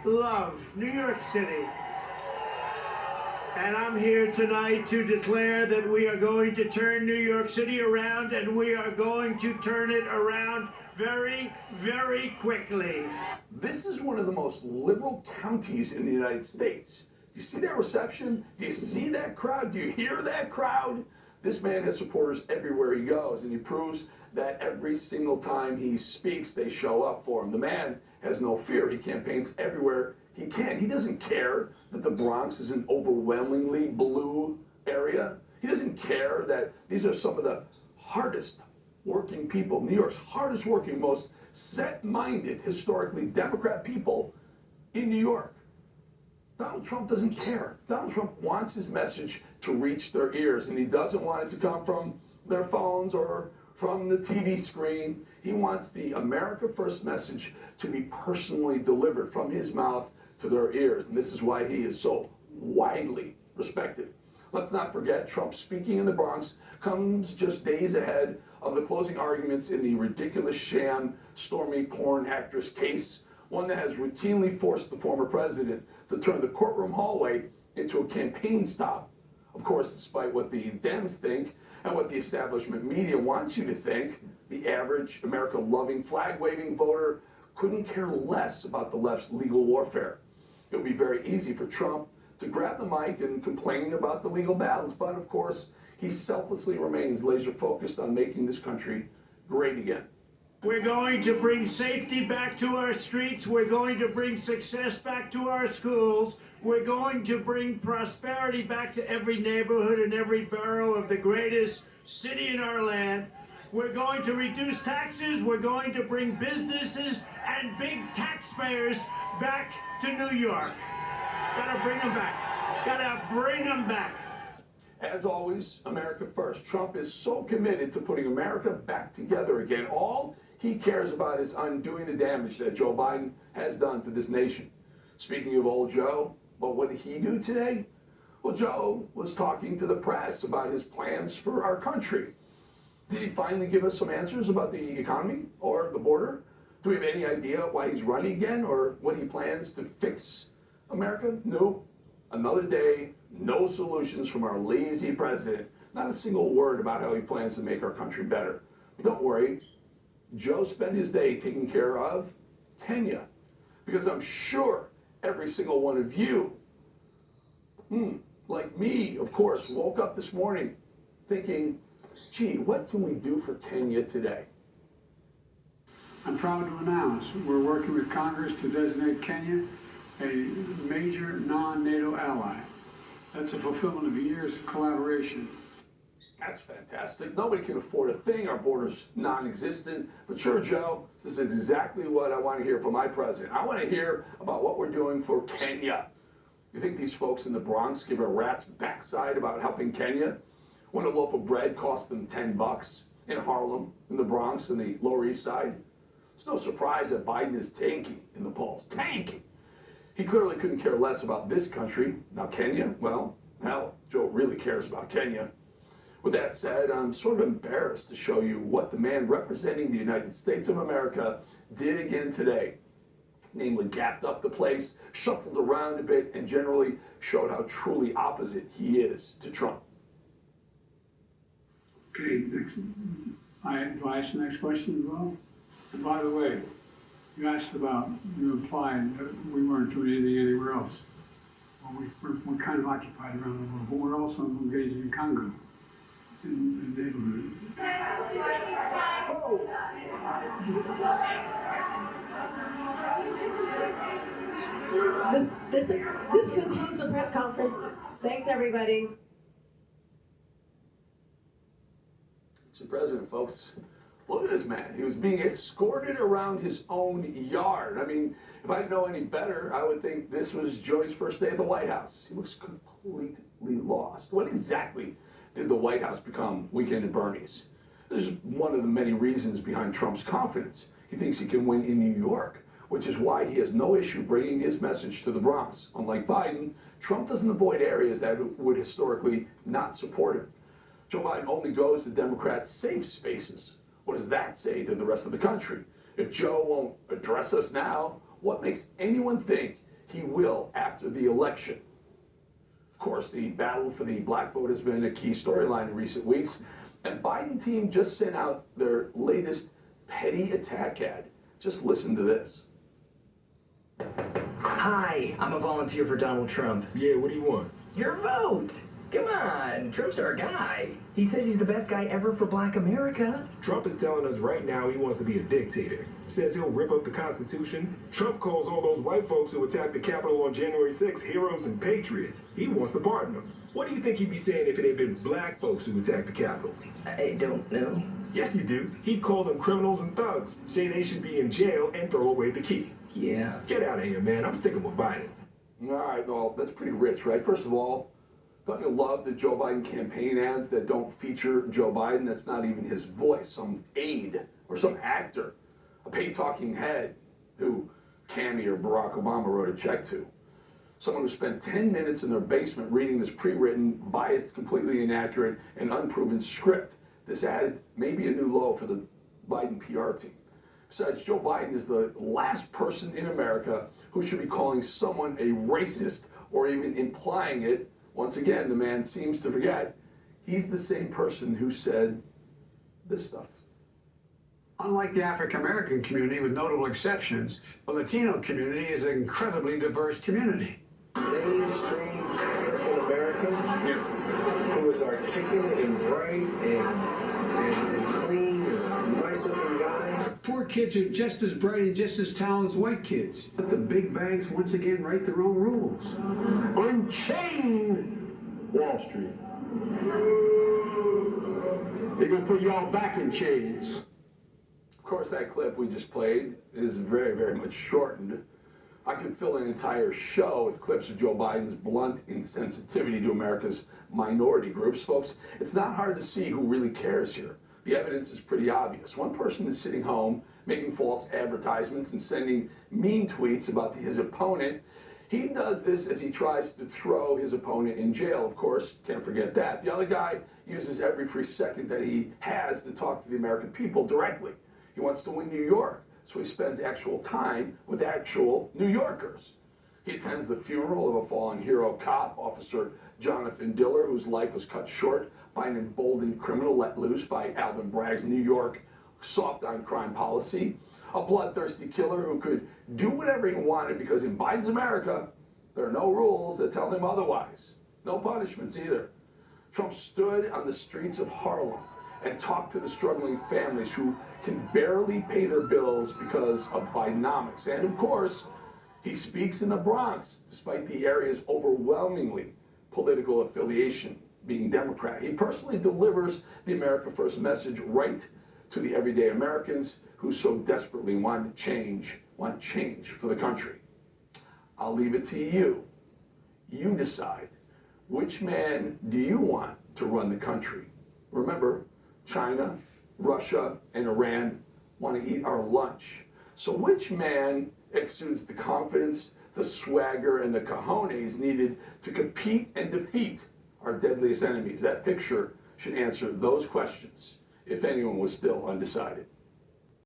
love New York City. And I'm here tonight to declare that we are going to turn New York City around, and we are going to turn it around very, very quickly. This is one of the most liberal counties in the United States. Do you see that reception? Do you see that crowd? Do you hear that crowd? This man has supporters everywhere he goes, and he proves that every single time he speaks, they show up for him. The man has no fear. He campaigns everywhere he can. He doesn't care that the Bronx is an overwhelmingly blue area. He doesn't care that these are some of the hardest working people, New York's hardest working, most set-minded, historically Democrat people in New York. Donald Trump doesn't care. Donald Trump wants his message to reach their ears, and he doesn't want it to come from their phones or from the TV screen. He wants the America First message to be personally delivered from his mouth to their ears, and this is why he is so widely respected. Let's not forget, Trump speaking in the Bronx comes just days ahead of the closing arguments in the ridiculous sham Stormy porn actress case, one that has routinely forced the former president to turn the courtroom hallway into a campaign stop. Of course, despite what the Dems think and what the establishment media wants you to think, the average America-loving, flag-waving voter couldn't care less about the left's legal warfare. It would be very easy for Trump to grab the mic and complain about the legal battles, but of course, he selflessly remains laser-focused on making this country great again. We're going to bring safety back to our streets. We're going to bring success back to our schools. We're going to bring prosperity back to every neighborhood and every borough of the greatest city in our land. We're going to reduce taxes. We're going to bring businesses and big taxpayers back to New York. Gotta bring them back. Gotta bring them back. As always, America first. Trump is so committed to putting America back together again. All he cares about is undoing the damage that Joe Biden has done to this nation. Speaking of old Joe, well, what did he do today? Well, Joe was talking to the press about his plans for our country. Did he finally give us some answers about the economy or the border? Do we have any idea why he's running again or what he plans to fix America? Nope. Another day, no solutions from our lazy president. Not a single word about how he plans to make our country better. But don't worry, Joe spent his day taking care of Kenya. Because I'm sure every single one of you, like me, of course, woke up this morning thinking, gee, what can we do for Kenya today? I'm proud to announce we're working with Congress to designate Kenya a major non-NATO ally. That's a fulfillment of years of collaboration. That's fantastic. Nobody can afford a thing. Our border's non-existent. But sure, Joe, this is exactly what I want to hear from my president. I want to hear about what we're doing for Kenya. You think these folks in the Bronx give a rat's backside about helping Kenya? When a loaf of bread costs them $10 in Harlem, in the Bronx, and the Lower East Side? It's no surprise that Biden is tanking in the polls. Tanking! He clearly couldn't care less about this country. Now Kenya, well, hell, Joe really cares about Kenya. With that said, I'm sort of embarrassed to show you what the man representing the United States of America did again today. Namely, gapped up the place, shuffled around a bit, and generally showed how truly opposite he is to Trump. Okay, next. Do I ask the next question as well? And by the way, you asked about, you implied that we weren't doing anything anywhere else. Well, we're kind of occupied around the world, but we're also engaged in Congo, in the neighborhood. This concludes the press conference. Thanks, everybody. Mr. President, folks, look at this man. He was being escorted around his own yard. I mean, if I know any better, I would think this was Joey's first day at the White House. He looks completely lost. What exactly did the White House become Weekend at Bernie's? This is one of the many reasons behind Trump's confidence. He thinks he can win in New York, which is why he has no issue bringing his message to the Bronx. Unlike Biden, Trump doesn't avoid areas that would historically not support him. Joe Biden only goes to Democrats' safe spaces. What does that say to the rest of the country? If Joe won't address us now, what makes anyone think He will after the election. Of course, the battle for the black vote has been a key storyline in recent weeks, and Biden team just sent out their latest petty attack ad. Just listen to this. Hi, I'm a volunteer for Donald Trump. Yeah, what do you want? Your vote! Come on, Trump's our guy. He says he's the best guy ever for Black America. Trump is telling us right now he wants to be a dictator. Says he'll rip up the Constitution. Trump calls all those white folks who attacked the Capitol on January 6th heroes and patriots. He wants to pardon them. What do you think he'd be saying if it had been black folks who attacked the Capitol? I don't know. Yes, you do. He'd call them criminals and thugs, say they should be in jail, and throw away the key. Yeah. Get out of here, man. I'm sticking with Biden. All right, well, that's pretty rich, right? First of all, don't you love the Joe Biden campaign ads that don't feature Joe Biden? That's not even his voice, some aide or some actor, a paid talking head who Cammie or Barack Obama wrote a check to. Someone who spent 10 minutes in their basement reading this pre-written, biased, completely inaccurate, and unproven script. This ad may be a new low for the Biden PR team. Besides, Joe Biden is the last person in America who should be calling someone a racist or even implying it. Once again, the man seems to forget he's the same person who said this stuff. Unlike the African American community, with notable exceptions, the Latino community is an incredibly diverse community. Mainstream African American who is articulate and bright and clean and nice looking guy. Poor kids are just as bright and just as talented as white kids. But the big banks once again write their own rules. Unchain Wall Street. They're gonna put y'all back in chains. Of course, that clip we just played is very, very much shortened. I could fill an entire show with clips of Joe Biden's blunt insensitivity to America's minority groups. Folks, it's not hard to see who really cares here. The evidence is pretty obvious. One person is sitting home making false advertisements and sending mean tweets about his opponent. He does this as he tries to throw his opponent in jail, of course, can't forget that. The other guy uses every free second that he has to talk to the American people directly. He wants to win New York, so he spends actual time with actual New Yorkers. He attends the funeral of a fallen hero cop, Officer Jonathan Diller, whose life was cut short by an emboldened criminal let loose by Alvin Bragg's New York soft on crime policy. A bloodthirsty killer who could do whatever he wanted because in Biden's America, there are no rules that tell him otherwise. No punishments either. Trump stood on the streets of Harlem and talk to the struggling families who can barely pay their bills because of Bidenomics. And of course, he speaks in the Bronx, despite the area's overwhelmingly political affiliation being Democrat. He personally delivers the America First message right to the everyday Americans who so desperately want change for the country. I'll leave it to you. You decide. Which man do you want to run the country? Remember, China, Russia, and Iran want to eat our lunch. So which man exudes the confidence, the swagger, and the cojones needed to compete and defeat our deadliest enemies? That picture should answer those questions if anyone was still undecided.